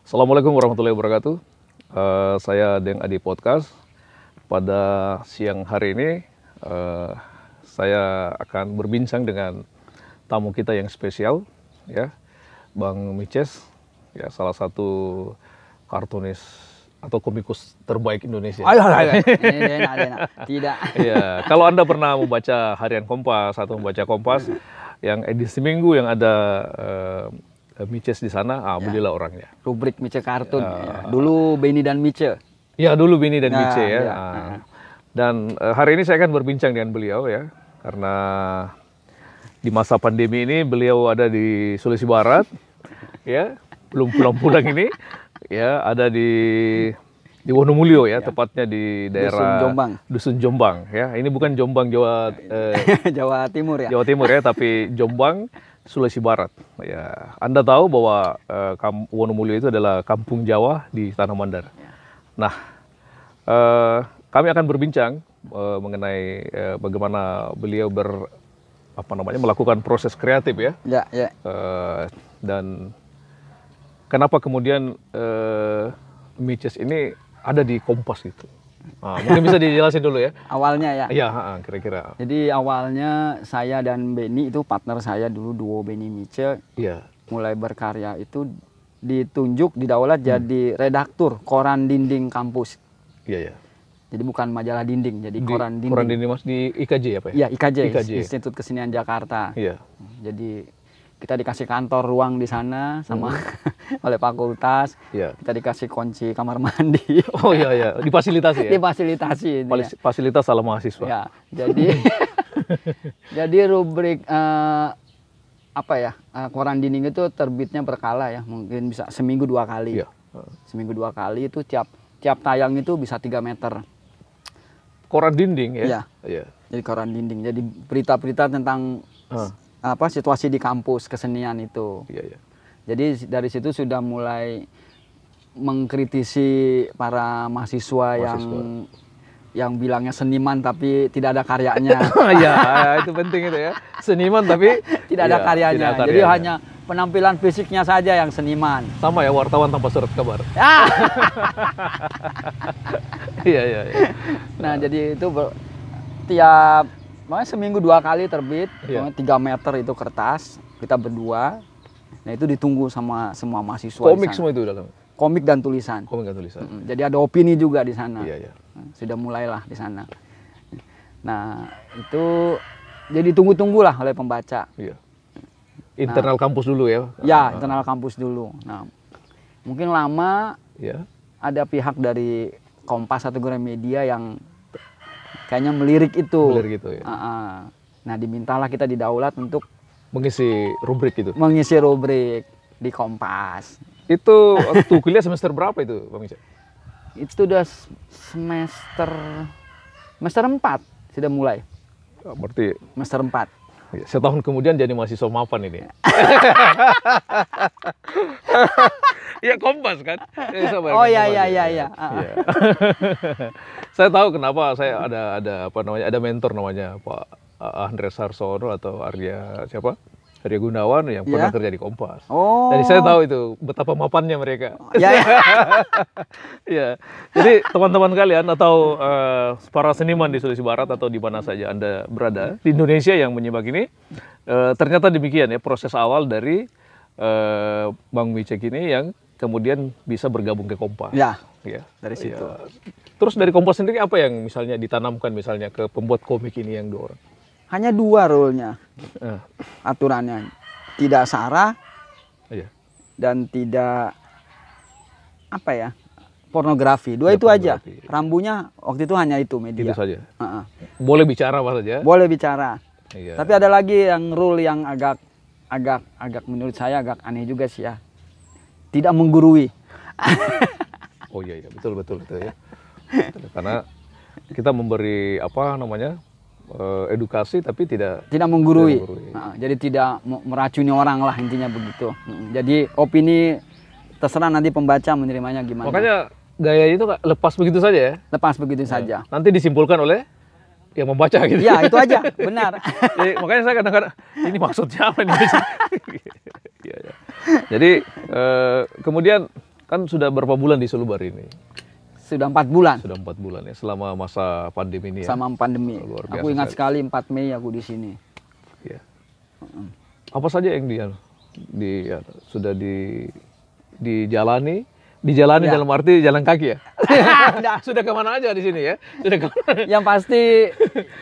Assalamualaikum warahmatullahi wabarakatuh. Saya Deng Adi Podcast. Pada siang hari ini saya akan berbincang dengan tamu kita yang spesial, ya, Bang Mices, ya, salah satu kartunis atau komikus terbaik Indonesia. Ayo. Tidak. Ya, kalau Anda pernah membaca Harian Kompas atau membaca Kompas yang edisi Minggu yang ada Mices di sana, belilah orangnya. Rubrik Mice Kartun. Ya. Dulu Benny dan Mice. Ya, dulu Benny dan Mice ya. Ya. Dan hari ini saya akan berbincang dengan beliau ya, karena di masa pandemi ini beliau ada di Sulawesi Barat, ya, belum pulang-pulang ini, ya, ada di Wonomulyo ya, tepatnya di daerah Dusun Jombang ya. Ini bukan Jombang Jawa Jawa Timur ya. Jawa Timur ya, tapi Jombang Sulawesi Barat. Ya, Anda tahu bahwa Wonomulyo itu adalah kampung Jawa di Tanah Mandar. Nah, kami akan berbincang mengenai bagaimana beliau melakukan proses kreatif ya. Ya. Dan kenapa kemudian Mices ini ada di Kompas gitu. Mungkin bisa dijelasin dulu ya. Awalnya ya. Iya, kira-kira. Jadi awalnya saya dan Benny itu partner saya dulu, duo Benny Mice. Iya. Mulai berkarya itu ditunjuk didaulat jadi redaktur koran dinding kampus. Iya. Jadi bukan majalah dinding, jadi koran dinding. Koran dinding Mas di IKJ apa ya? Iya, IKJ. Institut Kesenian Jakarta. Iya. Jadi kita dikasih kantor ruang di sana sama oleh fakultas. Iya. Kita dikasih kunci kamar mandi. Oh iya, difasilitasi ya. Difasilitasi. Fasilitas ala mahasiswa. Ya, jadi rubrik koran dinding itu terbitnya berkala ya, mungkin bisa seminggu 2 kali. Iya. Seminggu 2 kali itu tiap tayang itu bisa 3 meter. Koran dinding ya? Iya. Jadi koran dinding. Jadi berita-berita tentang situasi di kampus kesenian itu. Iya. Jadi dari situ sudah mulai mengkritisi para mahasiswa yang bilangnya seniman tapi tidak ada karyanya. Ya, itu penting itu ya. Seniman tapi tidak ada karyanya. Jadi hanya penampilan fisiknya saja yang seniman. Sama ya, wartawan tanpa surat kabar. Iya. Nah, jadi itu makanya seminggu 2 kali terbit, 3 meter itu kertas, kita berdua. Nah, itu ditunggu sama semua mahasiswa. Komik semua itu dalam. Komik dan tulisan. Jadi ada opini juga di sana. Iya. Sudah mulailah di sana. Nah, itu jadi tunggu-tunggulah oleh pembaca. Iya. Internal kampus dulu ya. Ya, internal kampus dulu. Nah, mungkin lama ada pihak dari Kompas atau Gramedia yang kayaknya melirik itu. Ya. Nah, dimintalah kita didaulat untuk mengisi rubrik itu. Mengisi rubrik di Kompas. Itu waktu kuliah semester berapa itu, Bang Mice? Itu udah semester 4 sudah mulai. Berarti semester 4. Setahun kemudian jadi mahasiswa mapan ini. Ya Kompas kan. Oh iya. Saya tahu kenapa saya ada mentor namanya Pak Andres Sarsono atau Arya Gunawan yang pernah kerja di Kompas. Jadi saya tahu itu betapa mapannya mereka. Ya. Jadi teman-teman kalian atau para seniman di Sulawesi Barat atau di mana saja Anda berada di Indonesia yang menyimak ini, ternyata demikian ya proses awal dari Bang Mice ini yang kemudian bisa bergabung ke Kompas. Ya. Dari situ. Terus dari Kompas sendiri apa yang misalnya ditanamkan misalnya ke pembuat komik ini yang 2 orang? Hanya 2 rule-nya. Aturannya. Tidak sara. Dan tidak pornografi. 2 itu aja. Rambunya waktu itu hanya itu media. Itu saja. Boleh bicara apa saja? Boleh bicara. Iya. Tapi ada lagi yang rule yang agak menurut saya agak aneh juga sih ya. Tidak menggurui. Oh iya, betul ya. Karena kita memberi edukasi tapi tidak menggurui. Jadi tidak meracuni orang lah, intinya begitu. Jadi opini terserah nanti pembaca menerimanya gimana. Makanya gaya itu lepas begitu saja ya. Lepas begitu saja. Nanti disimpulkan oleh yang membaca gitu. Ya, itu aja, benar. Jadi, makanya saya kadang-kadang ini maksudnya apa nih? Jadi kemudian Kan sudah berapa bulan di Sulubar ini? Sudah 4 bulan. Sudah 4 bulan ya, selama masa pandemi ini ya. Sama pandemi. Luar biasa Aku ingat sekali 4 Mei aku di sini. Ya. Apa saja yang sudah dijalani? Dijalani Ya. dalam arti jalan kaki ya? Sudah kemana aja di sini ya? Sudah kemana? Yang pasti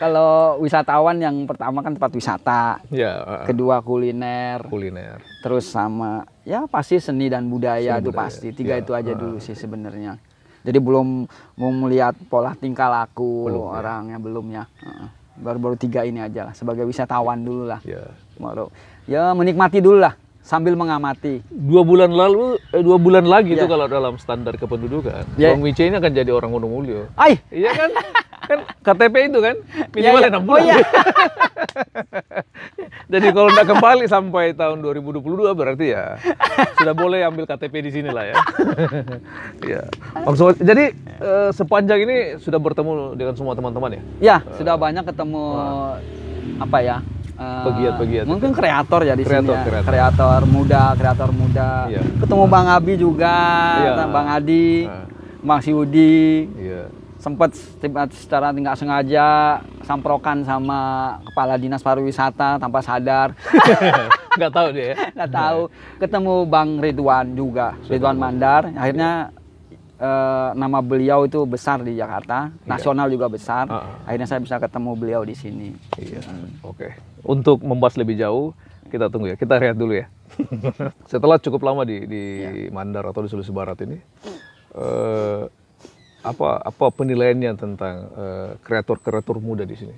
kalau wisatawan yang pertama kan tempat wisata, Ya. kedua kuliner, Kuliner. terus sama ya pasti seni dan budaya Seni itu budaya. pasti. 3 Ya. itu aja dulu sih sebenarnya. Jadi belum mau melihat pola tingkah laku Belum, ya. orangnya belum ya. Baru-baru 3 ini aja lah sebagai wisatawan dulu lah. Ya. Baru ya menikmati dulu lah sambil mengamati. 2 bulan lagi itu Ya. kalau dalam standar kependudukan, Ya. Bang Wice ini akan jadi orang Gunung Mulyo. Ai, Iya kan? Kan KTP itu kan minimal Ya, ya. 6 bulan. Oh, iya. Jadi kalau nggak kembali sampai tahun 2022 berarti ya sudah boleh ambil KTP di sini lah ya. Ya. Jadi sepanjang ini sudah bertemu dengan semua teman-teman ya? Ya, sudah banyak ketemu apa ya? Pegiat-pegiat. Mungkin kreator ya di sini ya. Kreator. Kreator muda. Iya. Ketemu Bang Abi juga, Iya. Bang Adi, Nah. Bang Siudi. Iya. Sempat secara nggak sengaja samprokan sama kepala dinas pariwisata tanpa sadar. Nggak tahu dia ya? Nggak tahu. Ketemu Bang Ridwan juga, Ridwan Mandar. Akhirnya nama beliau itu besar di Jakarta, nasional juga besar. Akhirnya saya bisa ketemu beliau di sini. Iya. Oke. Untuk membahas lebih jauh, kita tunggu ya. Kita lihat dulu ya. Setelah cukup lama di Mandar atau di Sulawesi Barat ini, apa penilaiannya tentang kreator-kreator muda di sini?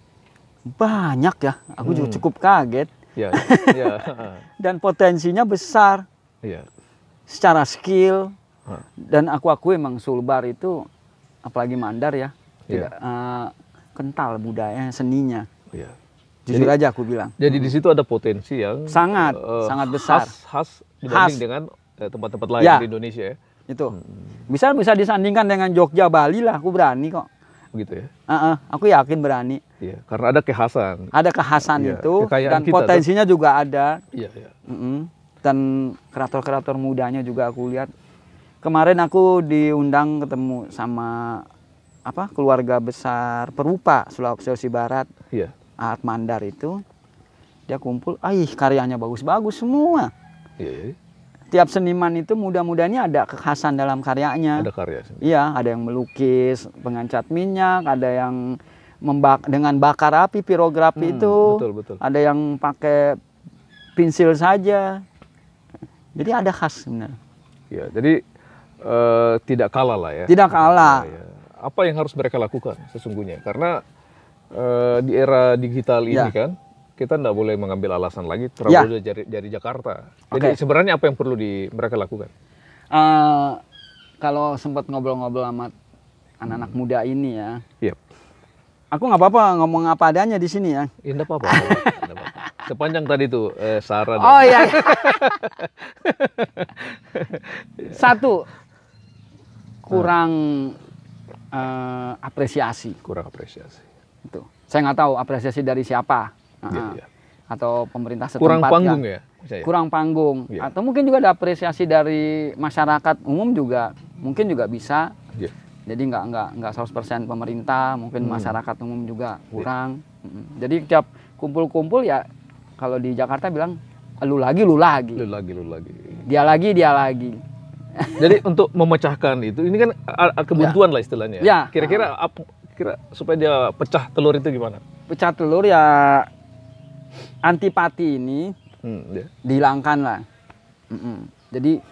Banyak ya. Aku juga cukup kaget. Ya. Ya. Dan potensinya besar. Iya. Secara skill. Dan aku emang Sulbar itu, apalagi Mandar ya, tidak kental budaya seninya. Iya. Jujur aja aku bilang. Jadi di situ ada potensi yang sangat besar. Khas dibanding dengan tempat-tempat lain di Indonesia ya. Itu bisa disandingkan dengan Jogja, Bali lah. Aku berani kok. Begitu ya. Aku yakin berani. Iya. Karena ada kekhasan. Ada kekhasan itu dan kita, potensinya juga ada. Iya. Iya. Dan kreator-kreator mudanya juga aku lihat. Kemarin aku diundang ketemu sama keluarga besar Perupa Sulawesi Barat. Iya. Ahat Mandar itu. Dia kumpul, karyanya bagus-bagus semua. Iya. Tiap seniman itu muda-muda ini ada kekhasan dalam karyanya. Ada karya sendiri. Iya, ada yang melukis, pengancat minyak, ada yang dengan bakar api, pirografi itu. Betul. Ada yang pakai pensil saja. Jadi ada khas sebenarnya. Ya, jadi tidak kalah lah ya. Tidak kalah. Ya. Apa yang harus mereka lakukan sesungguhnya? Karena di era digital ini kan, kita tidak boleh mengambil alasan lagi terlalu dari Jakarta. Jadi sebenarnya apa yang perlu mereka lakukan? Kalau sempat ngobrol-ngobrol sama anak-anak muda ini ya, Yep. aku nggak apa-apa ngomong apa adanya di sini ya. Tidak apa-apa. Sepanjang tadi tuh saran. Oh iya. Satu, kurang apresiasi. Kurang apresiasi. Itu. Saya nggak tahu apresiasi dari siapa. Iya. Atau pemerintah setempat. Kurang panggung ya? Kurang panggung. Iya. Atau mungkin juga ada apresiasi dari masyarakat umum juga. Mungkin juga bisa. Iya. Jadi nggak 100% pemerintah, mungkin masyarakat umum juga kurang. Jadi tiap kumpul-kumpul ya, kalau di Jakarta bilang, lu lagi. Lu lagi. Dia lagi. Jadi untuk memecahkan itu, ini kan kebuntuan lah istilahnya. Ya. Kira-kira supaya dia pecah telur itu gimana? Pecah telur ya, antipati ini dihilangkan lah. Jadi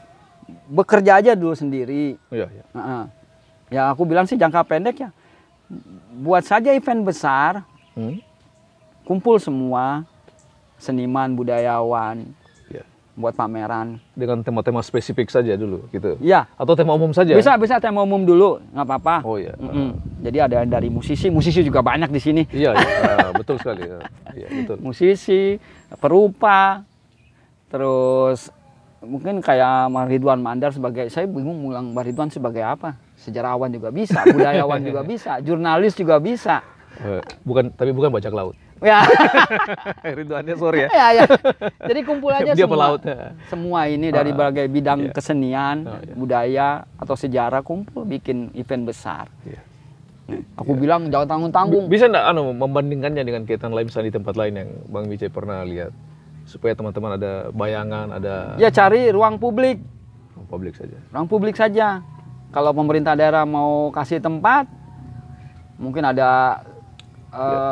bekerja aja dulu sendiri. Iya. Ya aku bilang sih jangka pendek ya, buat saja event besar, kumpul semua seniman, budayawan, buat pameran. Dengan tema-tema spesifik saja dulu gitu? Iya. Atau tema umum saja? Bisa tema umum dulu, nggak apa-apa. Oh iya. Jadi ada dari musisi juga banyak di sini. Iya, betul sekali. Iya, betul. Musisi, perupa, terus mungkin kayak Bang Ridwan Mandar saya bingung bilang Bang Ridwan sebagai apa? Sejarawan juga bisa, budayawan juga bisa, jurnalis juga bisa. Tapi bukan bajak laut. Ya. Ridwannya sorry ya. Ya, ya. Jadi kumpul aja Dia semua. pelaut. Semua ini dari berbagai bidang Iya. kesenian, Iya. budaya atau sejarah kumpul bikin event besar. Iya. Aku bilang jangan tanggung-tanggung. Bisa nggak membandingkannya dengan kegiatan lain misalnya di tempat lain yang Bang Mice pernah lihat supaya teman-teman ada bayangan, ada Ya cari ruang publik. publik saja. Ruang publik saja. Kalau pemerintah daerah mau kasih tempat, mungkin ada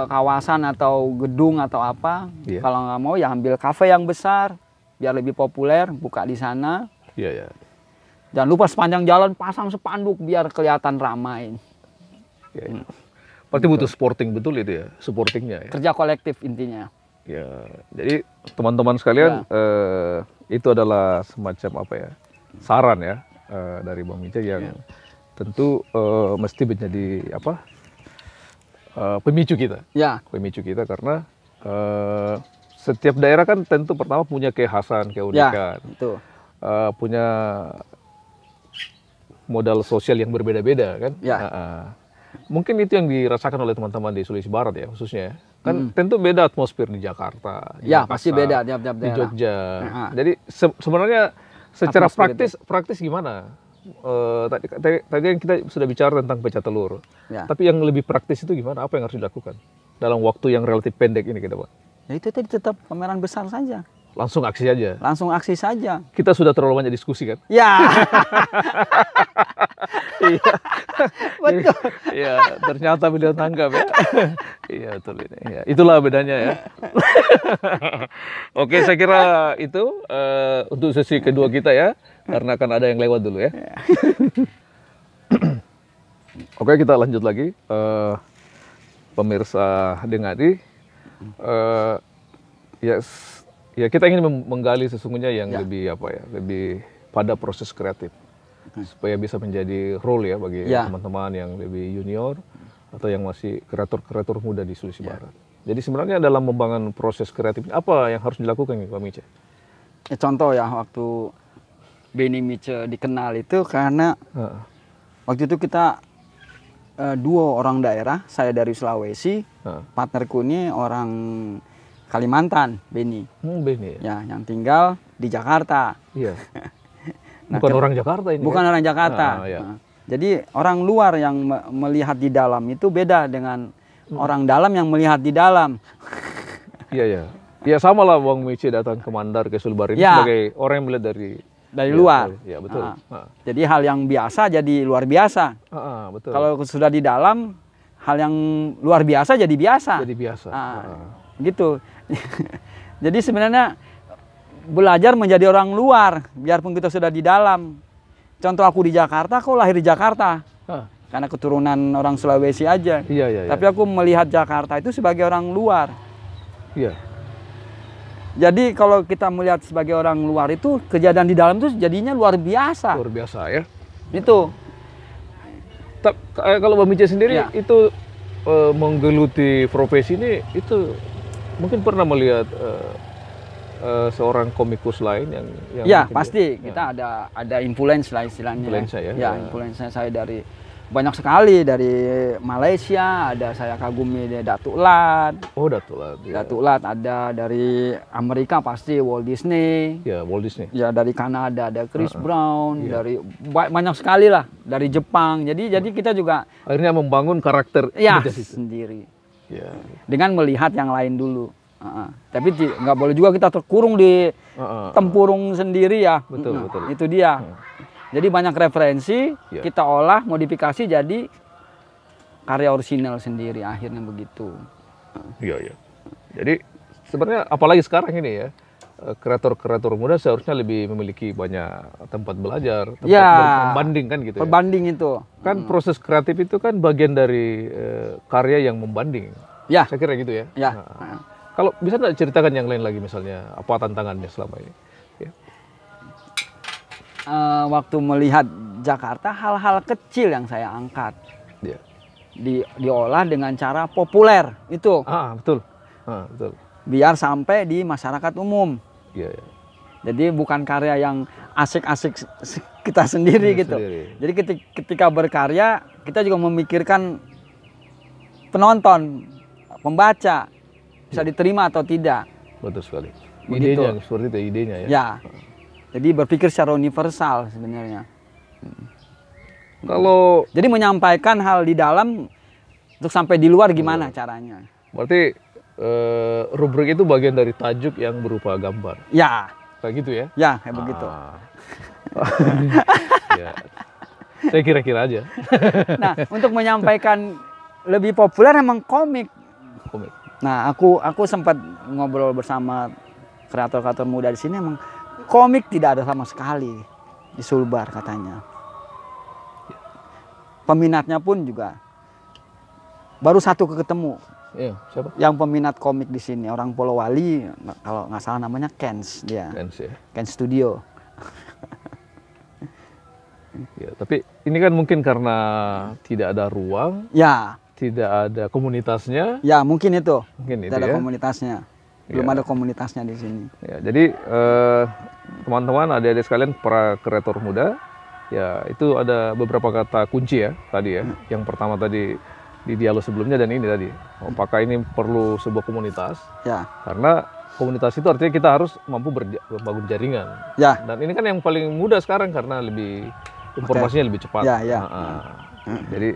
kawasan atau gedung atau apa. Iya. Kalau nggak mau ya ambil kafe yang besar, biar lebih populer, buka di sana. Iya ya. Jangan lupa sepanjang jalan pasang spanduk biar kelihatan ramai. Ya, ya. Berarti butuh sporting betul itu ya, supportingnya ya. Kerja kolektif intinya. Ya, jadi teman-teman sekalian itu adalah semacam apa ya, saran ya dari Bang Mice yang tentu mesti menjadi apa pemicu kita. Ya. Pemicu kita karena setiap daerah kan tentu pertama punya kekhasan, keunikan, Itu. punya modal sosial yang berbeda-beda kan. Ya. Mungkin itu yang dirasakan oleh teman-teman di Sulawesi Barat ya khususnya. Kan tentu beda atmosfer di Jakarta, di Ya, Makassar, pasti beda tiap-tiap di daerah. Jogja. Jadi sebenarnya secara Atmosfer praktis gimana? Tadi kan kita sudah bicara tentang pecah telur. Ya. Tapi yang lebih praktis itu gimana? Apa yang harus dilakukan dalam waktu yang relatif pendek ini ke depan? Ya itu tadi tetap pameran besar saja. Langsung aksi aja. Langsung aksi saja. Kita sudah terlalu banyak diskusi kan? Ya. Iya. Betul. Iya, ternyata beliau tanggap ya. Iya, betul ini. Ya, itulah bedanya ya. Oke, saya kira itu untuk sesi kedua kita ya, karena akan ada yang lewat dulu ya. Oke, kita lanjut lagi. Pemirsa Dengadi, ya kita ingin menggali sesungguhnya yang lebih apa ya, lebih pada proses kreatif. Supaya bisa menjadi role ya bagi teman-teman yang lebih junior atau yang masih kreator-kreator muda di Sulawesi Barat. Jadi sebenarnya dalam membangun proses kreatif apa yang harus dilakukan Pak Mice? Ya, contoh ya waktu Benny Mice dikenal itu karena waktu itu kita dua orang daerah, saya dari Sulawesi, partnerku ini orang Kalimantan, Benny. Benny ya. Yang tinggal di Jakarta. Iya. Bukan orang Jakarta ini. Bukan orang Jakarta. Jadi orang luar yang melihat di dalam itu beda dengan orang dalam yang melihat di dalam. Iya ya. Ya sama lah Bang Mice datang ke Mandar, ke Sulbar ini sebagai orang yang melihat dari luar. Ya betul. Jadi hal yang biasa jadi luar biasa. Betul. Kalau sudah di dalam, hal yang luar biasa jadi biasa. Jadi biasa. Gitu. Jadi sebenarnya belajar menjadi orang luar, biarpun kita sudah di dalam. Contoh aku di Jakarta, aku lahir di Jakarta. Karena keturunan orang Sulawesi aja. Iya. Tapi aku melihat Jakarta itu sebagai orang luar. Iya. Jadi kalau kita melihat sebagai orang luar itu, kejadian di dalam itu jadinya luar biasa. Luar biasa ya. Itu. Kalau Bang Mice sendiri itu menggeluti profesi ini, itu mungkin pernah melihat seorang komikus lain yang ya pasti kita ada influence lah istilahnya. Influence ya. Influence saya dari banyak sekali, dari Malaysia ada saya kagumi Datuk Lat. Oh, Datuk Lat. Ya. Datuk Lat ada dari Amerika pasti Walt Disney. Ya, Walt Disney. Ya dari Kanada ada Chris Brown, dari banyak sekali lah, dari Jepang. Jadi kita juga akhirnya membangun karakter sendiri. Ya. Dengan melihat yang lain dulu. Tapi nggak boleh juga kita terkurung di tempurung sendiri ya. Betul. Itu dia. Jadi banyak referensi kita olah, modifikasi jadi karya orisinal sendiri akhirnya begitu. Iya. Jadi sebenarnya apalagi sekarang ini ya, kreator-kreator muda seharusnya lebih memiliki banyak tempat belajar, tempat membanding kan gitu. Perbanding itu. Kan proses kreatif itu kan bagian dari karya yang membanding. Ya. Saya kira gitu ya. Ya. Kalau bisa nggak ceritakan yang lain lagi misalnya apa tantangannya selama ini? Ya. Waktu melihat Jakarta hal-hal kecil yang saya angkat diolah dengan cara populer itu. Betul. Betul. Biar sampai di masyarakat umum. Iya. Jadi bukan karya yang asik-asik kita sendiri gitu. Jadi ketika berkarya kita juga memikirkan penonton, pembaca. bisa diterima atau tidak. Betul sekali. Begitu. Idenya seperti itu idenya ya. Ya. Jadi berpikir secara universal sebenarnya. Kalau Jadi menyampaikan hal di dalam untuk sampai di luar gimana caranya? berarti rubrik itu bagian dari tajuk yang berupa gambar. Ya, Kayak gitu ya? ya kayak begitu. Ya. Saya kira-kira aja. Nah, untuk menyampaikan lebih populer emang komik. Komik. Nah, aku sempat ngobrol bersama kreator-kreator muda di sini, emang komik tidak ada sama sekali di Sulbar katanya. Peminatnya pun juga baru satu ketemu. Iya, siapa? Yang peminat komik di sini orang Polowali, kalau nggak salah namanya Kens dia. Kens ya. Kens Studio. Ya, tapi ini kan mungkin karena tidak ada ruang, Ya, tidak ada komunitasnya, ya mungkin itu. mungkin itu Tidak ada ya. komunitasnya. Belum Ya. ada komunitasnya di sini. Ya, jadi teman-teman, adik-adik sekalian, para kreator muda, ya itu ada beberapa kata kunci ya tadi ya. Yang pertama tadi di dialog sebelumnya dan ini tadi, apakah ini perlu sebuah komunitas? Ya, Karena komunitas itu artinya kita harus mampu membangun jaringan. ya, Dan ini kan yang paling mudah sekarang karena lebih informasinya lebih cepat. Ya, ya. Jadi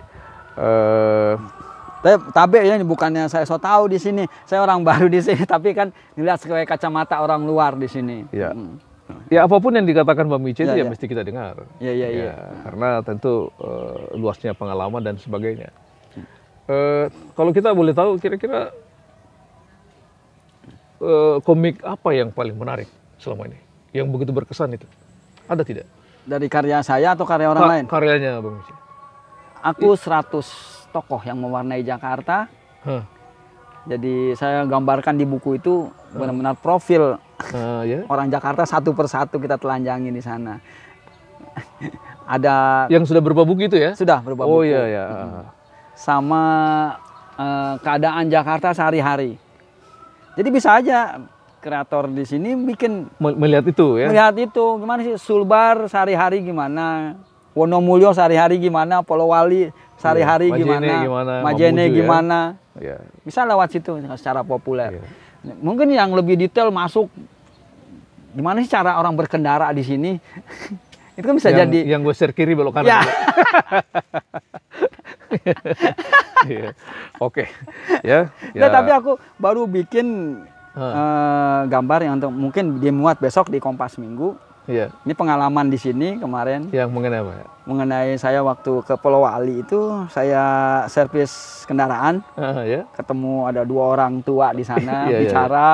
Tapi ya ini bukannya saya so tahu di sini. Saya orang baru di sini, tapi kan dilihat sebagai kacamata orang luar di sini. ya, ya apapun yang dikatakan Mbak Mice itu Ya, ya ya. mesti kita dengar. Iya, iya, iya. Karena tentu luasnya pengalaman dan sebagainya. Kalau kita boleh tahu kira-kira komik apa yang paling menarik selama ini? Yang begitu berkesan itu? Ada tidak? Dari karya saya atau karya orang lain? Karyanya Bang Mice. Aku 100 tokoh yang mewarnai Jakarta. Hah. Jadi saya gambarkan di buku itu benar-benar profil Ya. orang Jakarta satu persatu kita telanjangi di sana. Ada Yang sudah berupa buku itu ya? sudah berupa Oh buku. iya ya. Sama keadaan Jakarta sehari-hari. Jadi bisa aja kreator di sini bikin Melihat itu ya. melihat itu gimana sih Sulbar sehari-hari gimana, Wonomulyo sehari-hari gimana, Polowali sehari-hari Majene gimana, gimana, Majene Mamuju ya. gimana. Ya. Bisa lewat situ secara populer. Iya. Mungkin yang lebih detail masuk gimana sih cara orang berkendara di sini. Itu kan bisa jadi Yang gue share kiri belok kanan. ya. Iya. Oke. Ya. Nah, tapi aku baru bikin gambar yang untuk mungkin dimuat besok di Kompas Minggu. Iya. Ini pengalaman di sini kemarin Yang mengenai apa ya? mengenai saya waktu ke Polowali itu saya servis kendaraan, Ya. ketemu ada 2 orang tua di sana Iya, iya. bicara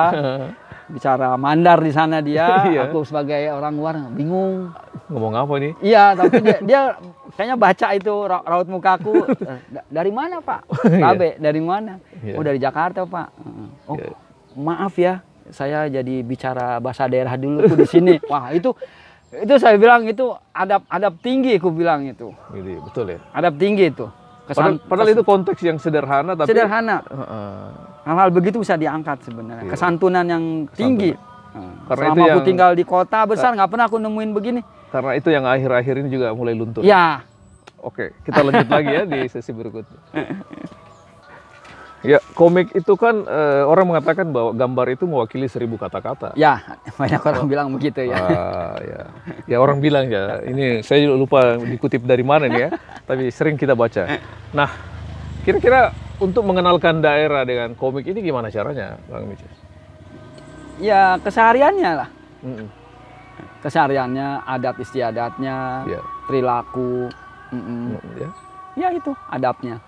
bicara mandar di sana dia. Iya. Aku sebagai orang luar bingung. Ngomong apa nih? Iya, tapi dia kayaknya baca itu raut mukaku. Dari mana, Pak? Babe, dari mana? Iya. Oh, dari Jakarta, Pak. Oh, Iya. maaf ya. Saya jadi bicara bahasa daerah dulu di sini. Wah, itu saya bilang itu adab tinggi, aku bilang itu. Gitu, betul ya. Adab tinggi itu. Padahal itu konteks yang sederhana tapi sederhana. Hal-hal begitu bisa diangkat sebenarnya. Iya. Kesantunan yang tinggi. Karena Selama itu aku yang- tinggal di kota besar nggak pernah aku nemuin begini. karena itu yang akhir-akhir ini juga mulai luntur. Ya, Oke, kita lanjut lagi ya di sesi berikutnya. Ya, komik itu kan orang mengatakan bahwa gambar itu mewakili 1000 kata-kata. ya banyak orang bilang begitu ya. Ya. Ya orang bilang ya. Ini saya juga lupa dikutip dari mana nih ya. Tapi sering kita baca. Nah, kira-kira untuk mengenalkan daerah dengan komik ini gimana caranya, Bang Mice? Ya kesehariannya lah. Mm-mm. Kesehariannya, adat istiadatnya, Ya. perilaku. Ya. Ya itu adabnya.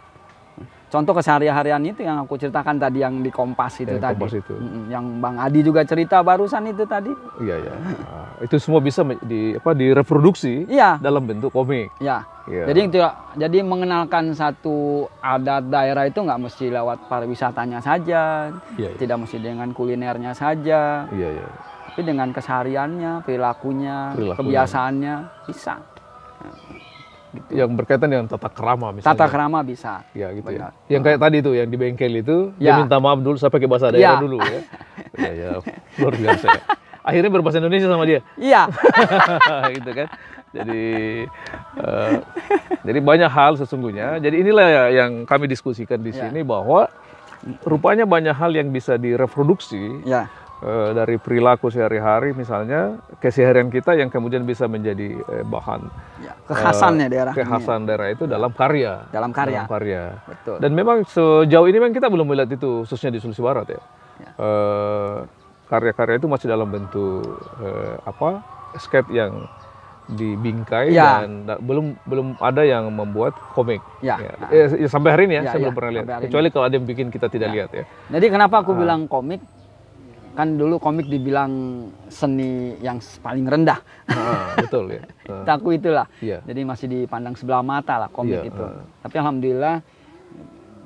Contoh keseharian itu yang aku ceritakan tadi yang di Kompas itu Yang tadi. Kompas itu. Yang Bang Adi juga cerita barusan itu tadi. Iya ya. Itu semua bisa direproduksi Iya. dalam bentuk komik. Ya. Iya. Jadi mengenalkan satu adat daerah itu nggak mesti lewat pariwisatanya saja, Iya, iya. tidak mesti dengan kulinernya saja, Iya ya. tapi dengan kesehariannya, perilakunya, kebiasaannya bisa. Yang berkaitan dengan tata krama misalnya. Tata krama bisa. Ya gitu Benar. ya. Yang kayak tadi tuh yang di bengkel itu Ya. dia minta maaf dulu saya pakai bahasa daerah Ya. dulu ya. Iya ya. Luar biasa ya. Akhirnya berbahasa Indonesia sama dia. Iya. Gitu kan. Jadi banyak hal sesungguhnya. Jadi inilah ya yang kami diskusikan di Ya. sini bahwa rupanya banyak hal yang bisa direproduksi Ya. dari perilaku sehari-hari misalnya, keseharian kita yang kemudian bisa menjadi bahan Ya, kekhasannya daerah. kekhasan daerah itu dalam karya. Dalam karya. Dalam karya. Betul. Dan memang sejauh ini memang kita belum melihat itu, khususnya di Sulawesi Barat ya. Karya-karya itu masih dalam bentuk skate yang dibingkai Ya. dan belum ada yang membuat komik. Ya. Sampai hari ini ya, Ya, saya ya, belum pernah lihat. sampai hari Kecuali kalau ada yang bikin kita tidak lihat ya. Jadi kenapa aku bilang komik? Kan dulu komik dibilang seni yang paling rendah. Betul ya. Aku itulah. Iya. Jadi masih dipandang sebelah mata lah komik Iya, itu. Tapi alhamdulillah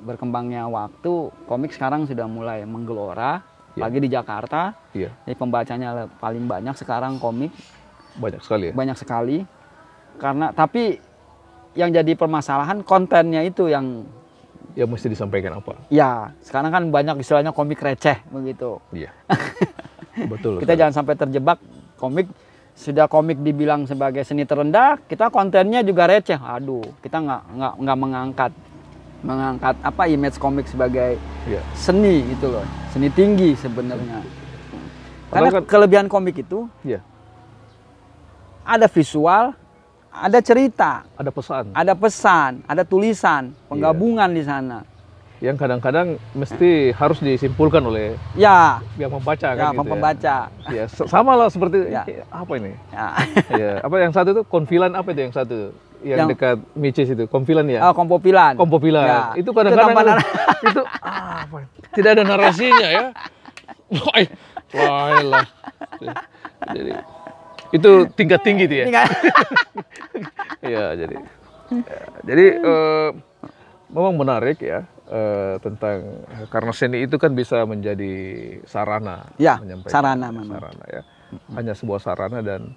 berkembangnya waktu, komik sekarang sudah mulai menggelora. Lagi di Jakarta. Iya. Jadi pembacanya paling banyak sekarang komik. Banyak sekali ya. Banyak sekali. Tapi yang jadi permasalahan kontennya itu yang Ya mesti disampaikan apa? ya sekarang kan banyak istilahnya komik receh begitu. Iya. Betul. Kita jangan sampai terjebak komik, sudah komik dibilang sebagai seni terendah, kita kontennya juga receh. Aduh, kita nggak mengangkat image komik sebagai seni gitu loh, seni tinggi sebenarnya. Karena kelebihan komik itu ada visual, ada cerita, ada pesan, ada tulisan, penggabungan di sana. Yang kadang-kadang mesti harus disimpulkan oleh yang membaca kan gitu pembaca. Ya, sama lah seperti apa ini? Ya, apa yang satu itu konfilan, apa itu yang satu? Yang dekat Micis itu, konfilan ya? Kompopilan. Kompopilan. Ya. Itu kadang-kadang itu apa? Tidak ada narasinya ya. Wah, lah. Jadi itu tingkat tinggi tuh ya. Ya, jadi memang menarik ya tentang karena seni itu kan bisa menjadi sarana, menyampaikan sarana ya. Hanya sebuah sarana dan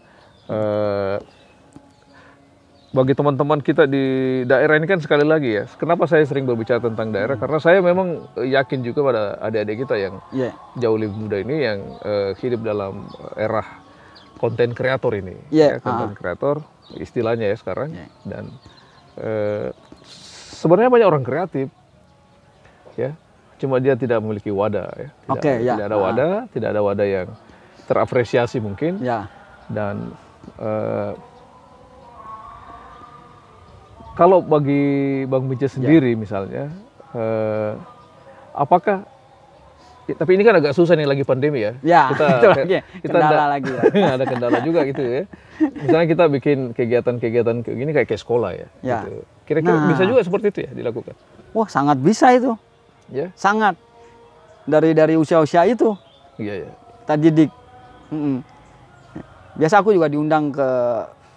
bagi teman-teman kita di daerah ini kan sekali lagi ya. Kenapa saya sering berbicara tentang daerah? Karena saya memang yakin juga pada adik-adik kita yang jauh lebih muda ini yang hidup dalam era konten kreator ini, konten kreator istilahnya ya sekarang, dan sebenarnya banyak orang kreatif, ya, cuma dia tidak memiliki wadah, ya, tidak ada wadah yang terapresiasi mungkin, dan kalau bagi Bang Micis sendiri misalnya, apakah tapi ini kan agak susah nih lagi pandemi ya. Kita kendala lagi. Ada kendala juga gitu ya. Misalnya kita bikin kegiatan-kegiatan kayak gini kayak sekolah ya. Gitu. Kira-kira bisa juga seperti itu ya dilakukan? Wah, sangat bisa itu. Ya. Sangat. Dari usia-usia itu. Iya, ya. Kita didik. Biasa aku juga diundang ke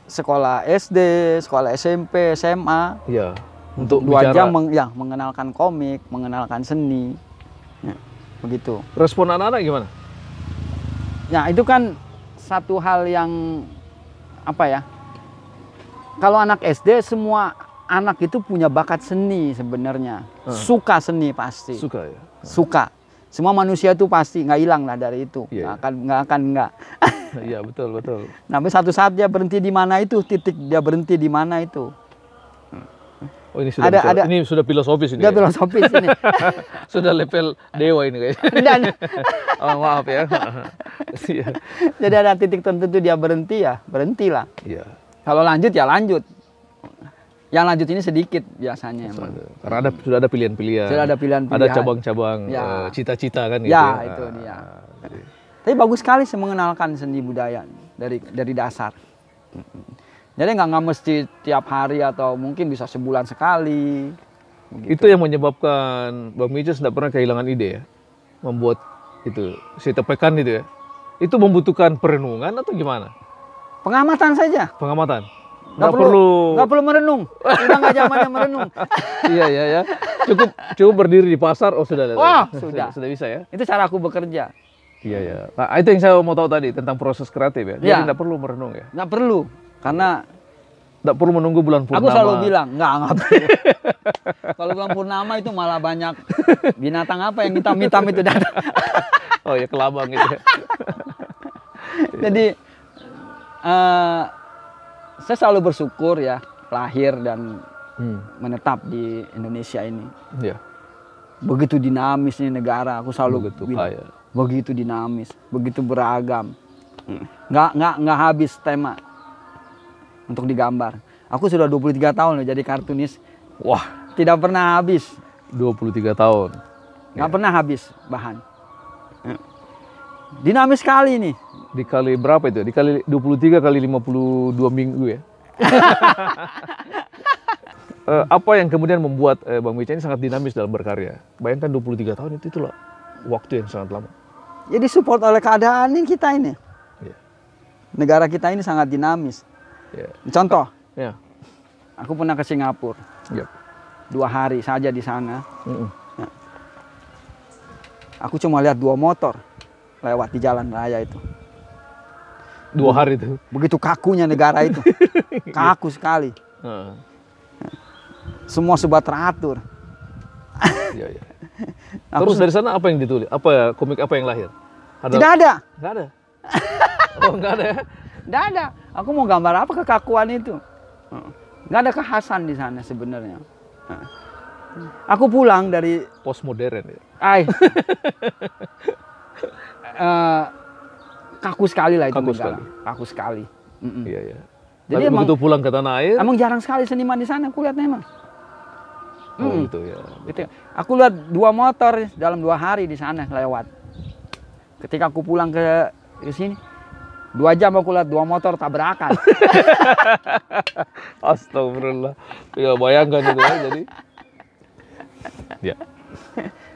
sekolah SD, sekolah SMP, SMA. Iya. Untuk 2 jam mengenalkan komik, mengenalkan seni. Begitu. Respon anak-anak gimana? Ya, itu kan satu hal yang apa ya? Kalau anak SD, semua anak itu punya bakat seni sebenarnya. Suka seni pasti. Suka ya. Suka. Semua manusia itu pasti nggak hilang lah dari itu. Nggak akan. Iya, betul. Tapi satu saat dia berhenti di mana itu, titik dia berhenti di mana itu. Oh, ini sudah ini sudah filosofis ini. Sudah filosofis ini. Sudah level dewa ini kayaknya. Oh, maaf ya. Jadi ada titik tertentu dia berhentilah. Iya. Kalau lanjut ya lanjut. Yang lanjut ini sedikit biasanya. Karena sudah ada pilihan-pilihan. Ada cabang-cabang cita-cita kan gitu. Ya, itu dia. Tapi bagus sekali mengenalkan seni budaya dari dasar. Jadi nggak mesti tiap hari atau mungkin bisa sebulan sekali. Begitu. Itu yang menyebabkan Bang Micis tidak pernah kehilangan ide ya, membuat itu si tepekan itu ya. Itu membutuhkan perenungan atau gimana? Pengamatan saja. Pengamatan. Nggak perlu merenung. Udah nggak zamannya merenung. Iya. Cukup berdiri di pasar. Oh sudah. Sudah bisa ya. Itu cara aku bekerja. Iya. Nah, itu yang saya mau tahu tadi tentang proses kreatif ya. Jadi tidak perlu merenung ya. Nggak perlu. Karena tidak perlu menunggu bulan purnama. Aku selalu bilang, nggak perlu. Kalau bulan purnama itu malah banyak binatang apa yang hitam-hitam itu datang. Oh ya, kelabang gitu ya. Jadi, saya selalu bersyukur ya, lahir dan menetap di Indonesia ini. Iya. begitu dinamis nih negara. Aku selalu Begitu bilang, kaya. begitu dinamis, begitu beragam. Nggak habis tema untuk digambar. Aku sudah 23 tahun loh jadi kartunis. Wah, Tidak pernah habis. 23 tahun. Nggak pernah habis bahan. Dinamis sekali nih. Dikali berapa itu? Dikali 23 kali 52 minggu ya. Apa yang kemudian membuat Bang Micha ini sangat dinamis dalam berkarya? Bayangkan 23 tahun itulah waktu yang sangat lama. Jadi support oleh keadaan ini kita ini. Ya. Negara kita ini sangat dinamis. Ya. Contoh, Ya. aku pernah ke Singapura. Ya. 2 hari saja di sana. Mm-mm. Aku cuma lihat 2 motor lewat di jalan raya itu. 2 hari itu. Begitu kakunya negara itu. Kaku sekali. Heeh. Semua serba teratur. Ya, ya. Aku Terus dari sana apa yang ditulis? Apa komik apa yang lahir? Tidak ada. Nggak ada. Oh, nggak ada ya? Tidak ada. Aku mau gambar apa kekakuan itu. Nggak ada kekhasan di sana sebenarnya. Aku pulang dari Postmodern ya. Kaku sekali lah itu Kaku negara. sekali. Kaku sekali. Iya, iya. Jadi Tapi begitu pulang ke tanah air, emang jarang sekali seniman di sana. Aku lihat memang. oh gitu ya. Gitu. Aku lihat 2 motor dalam 2 hari di sana lewat. Ketika aku pulang ke sini, 2 jam aku lihat 2 motor tabrakan. Astagfirullah. Ya bayangkan itu ya. Jadi, ya.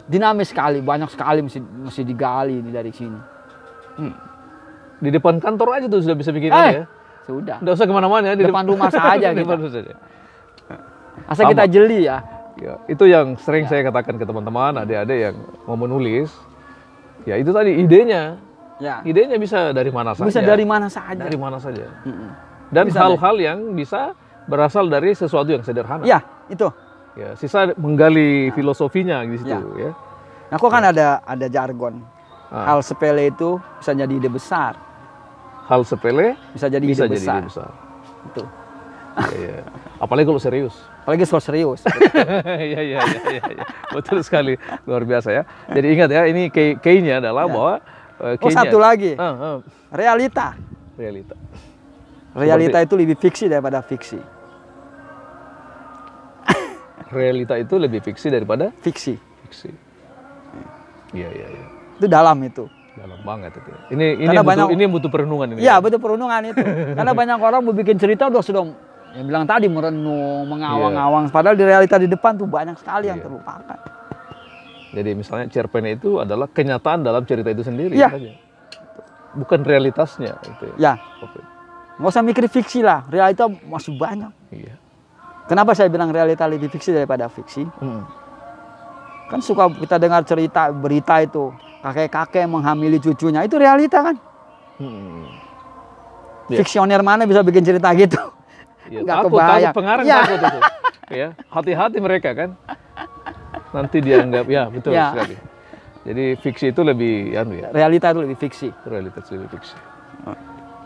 Dinamis sekali, banyak sekali mesti digali dari sini. Di depan kantor aja tuh sudah bisa bikin ini ya. Sudah. Nggak usah kemana-mana ya. Depan rumah saja Di kita. depan rumah saja. Asal kita jeli ya. Ya, itu yang sering saya katakan ke teman-teman, adik-adik yang mau menulis. Ya itu tadi idenya. Ya. Idenya bisa dari mana saja. Bisa dari mana saja. Dari mana saja. Mm-mm. Dan Bisa hal-hal yang bisa berasal dari sesuatu yang sederhana. Ya, itu. Ya, sisa menggali filosofinya di situ ya. Nah, kok kan ada jargon. Ah. Hal sepele itu bisa jadi ide besar. Hal sepele Bisa jadi bisa ide jadi besar. ide besar. Itu. Ya, ya. Apalagi kalau serius. Apalagi soal serius. Iya, iya, iya, iya, iya. Betul sekali, luar biasa ya. Jadi ingat ya, ini key-nya adalah bahwa Oh, satu lagi. Ah, Realita. realita. Realita itu lebih fiksi daripada fiksi. Realita itu lebih fiksi daripada Fiksi. fiksi. Iya, iya, iya. Itu dalam itu. Dalam banget itu. Ini Karena yang butuh perenungan ini. Iya, betul perundungan itu. Karena banyak orang mau bikin cerita udah yang bilang tadi merenung, mengawang-awang. Padahal di realita di depan tuh banyak sekali yang terlupakan. Jadi misalnya cerpen itu adalah kenyataan dalam cerita itu sendiri. Iya. Saja. Bukan realitasnya. Itu. Ya, Oke. nggak usah mikir fiksi lah. Realita masih banyak. Iya. Kenapa saya bilang realita lebih fiksi daripada fiksi? Kan suka kita dengar cerita, berita itu. Kakek-kakek menghamili cucunya. Itu realita kan? Ya. Fiksioner mana bisa bikin cerita gitu? Ya, Nggak takut kebayang. pengarang Ya. takut itu. Ya, hati-hati mereka kan. Nanti dianggap ya betul Ya. sekali. Jadi fiksi itu lebih ya. Realita itu lebih fiksi. Realitas lebih fiksi.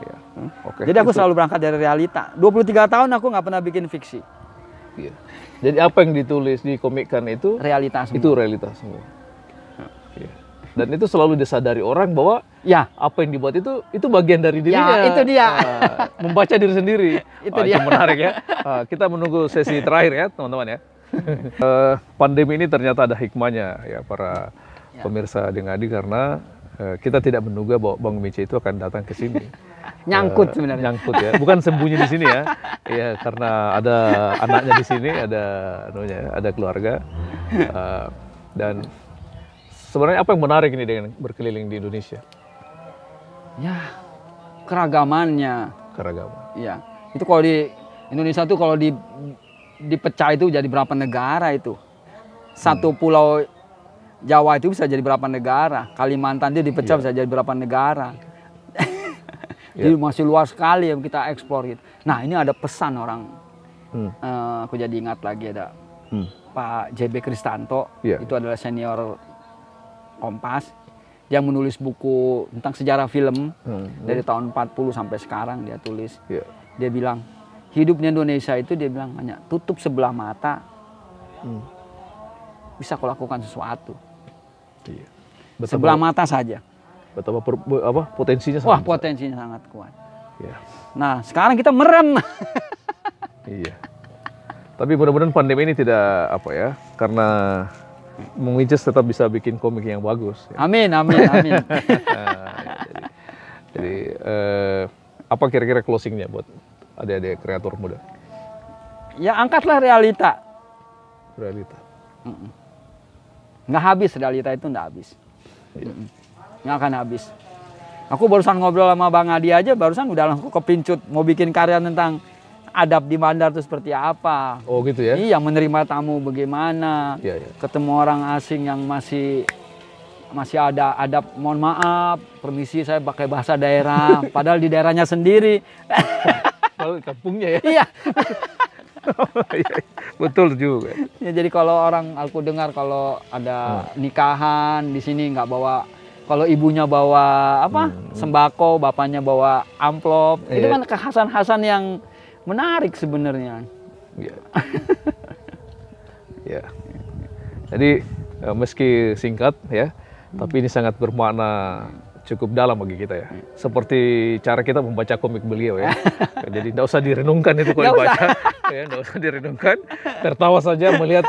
Ya. Oke. Jadi aku itu. selalu berangkat dari realita. 23 tahun aku nggak pernah bikin fiksi. Iya. Jadi apa yang ditulis di komikkan itu Realitas. itu realitas semua. Iya. Dan itu selalu disadari orang bahwa Ya, apa yang dibuat itu bagian dari dirinya. itu dia. Membaca diri sendiri. Itu Wah, dia. Itu menarik ya. Kita menunggu sesi terakhir ya teman-teman ya. Pandemi ini ternyata ada hikmahnya ya para pemirsa Dengadi karena kita tidak menduga bahwa Bang Micha itu akan datang ke sini. nyangkut sebenarnya. Nyangkut ya, bukan sembunyi di sini ya. Iya, karena ada anaknya di sini, ada keluarga. Dan sebenarnya apa yang menarik ini dengan berkeliling di Indonesia? Ya, keragamannya. Keragaman. Iya. Itu kalau di Indonesia tuh kalau dipecah itu jadi berapa negara itu. Satu pulau Jawa itu bisa jadi berapa negara. Kalimantan itu dipecah bisa jadi berapa negara. Jadi masih luas sekali yang kita ekspor gitu. Nah, ini ada pesan orang. Aku jadi ingat lagi ada Pak JB Kristanto. Itu adalah senior Kompas. Dia menulis buku tentang sejarah film dari tahun 40 sampai sekarang dia tulis. Dia bilang, hidup di Indonesia itu dia bilang hanya tutup sebelah mata. bisa kau lakukan sesuatu. Iya. Sebelah mata saja. Betapa potensinya Wah, sangat potensinya sangat kuat. Iya. Nah, sekarang kita merem. Iya. Tapi mudah-mudahan pandemi ini tidak karena Bang Wices tetap bisa bikin komik yang bagus. Ya. Amin, amin, amin. Jadi apa kira-kira closingnya buat adik-adik kreator muda? Ya angkatlah realita. Realita. Nggak habis, realita itu nggak habis. Iya. Nggak akan habis. Aku barusan ngobrol sama Bang Adi aja, barusan udah langsung kepincut mau bikin karya tentang adab di bandar itu seperti apa. Oh gitu ya? Iya, menerima tamu bagaimana. Iya, iya. Ketemu orang asing yang masih ada adab, mohon maaf, permisi saya pakai bahasa daerah, padahal di daerahnya sendiri. Kalau di kampungnya ya? Iya. Betul juga. Ya, jadi kalau orang aku dengar kalau ada nikahan di sini nggak bawa, kalau ibunya bawa sembako, bapaknya bawa amplop, itu kan kekhasan-khasan yang menarik sebenarnya. Iya. Ya. Jadi meski singkat ya, tapi ini sangat bermakna cukup dalam bagi kita ya. Seperti cara kita membaca komik beliau ya. Jadi tidak usah direnungkan itu kalau dibaca, ya, tidak usah direnungkan. Tertawa saja melihat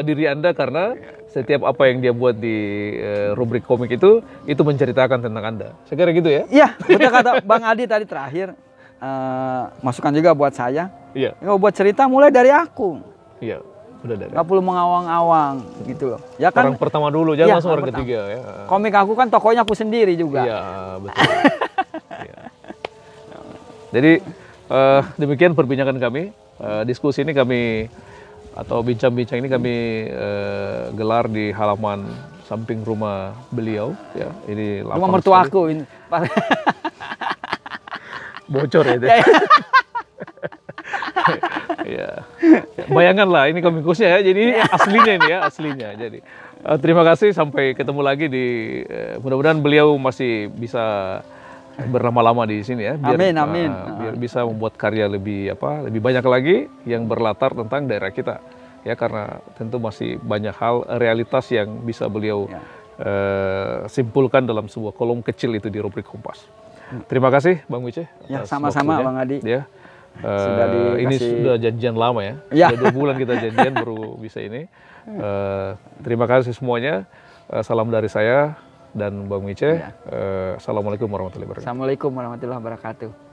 diri Anda karena setiap apa yang dia buat di rubrik komik itu menceritakan tentang Anda. Saya kira gitu ya. Iya, betul kata Bang Adi tadi terakhir. Masukan juga buat saya. Iya. Kalau buat cerita mulai dari aku. Iya. Udah dari. Nggak perlu mengawang-awang gitu loh. Ya kan. Orang pertama dulu, jangan langsung orang ketiga ya. Komik aku kan tokonya aku sendiri juga. Iya, betul. Ya. Jadi demikian perbincangan kami. Diskusi ini kami atau bincang-bincang ini kami gelar di halaman samping rumah beliau ya. Ini rumah mertuaku ini. Bocor ya. Ya. Bayanganlah ini komikusnya ya. Jadi aslinya ini ya, aslinya. Jadi terima kasih, sampai ketemu lagi di mudah-mudahan beliau masih bisa berlama-lama di sini ya. Biar, amin. Biar bisa membuat karya lebih banyak lagi yang berlatar tentang daerah kita. Ya, karena tentu masih banyak hal realitas yang bisa beliau simpulkan dalam sebuah kolom kecil itu di rubrik Kompas. Terima kasih Bang Wice. Ya, sama-sama Bang Adi. Ya. Ini sudah janjian lama ya. Ya. Sudah 2 bulan kita janjian baru bisa ini. Terima kasih semuanya. Salam dari saya dan Bang Wice. Ya. Assalamualaikum warahmatullahi wabarakatuh. Assalamualaikum warahmatullahi wabarakatuh.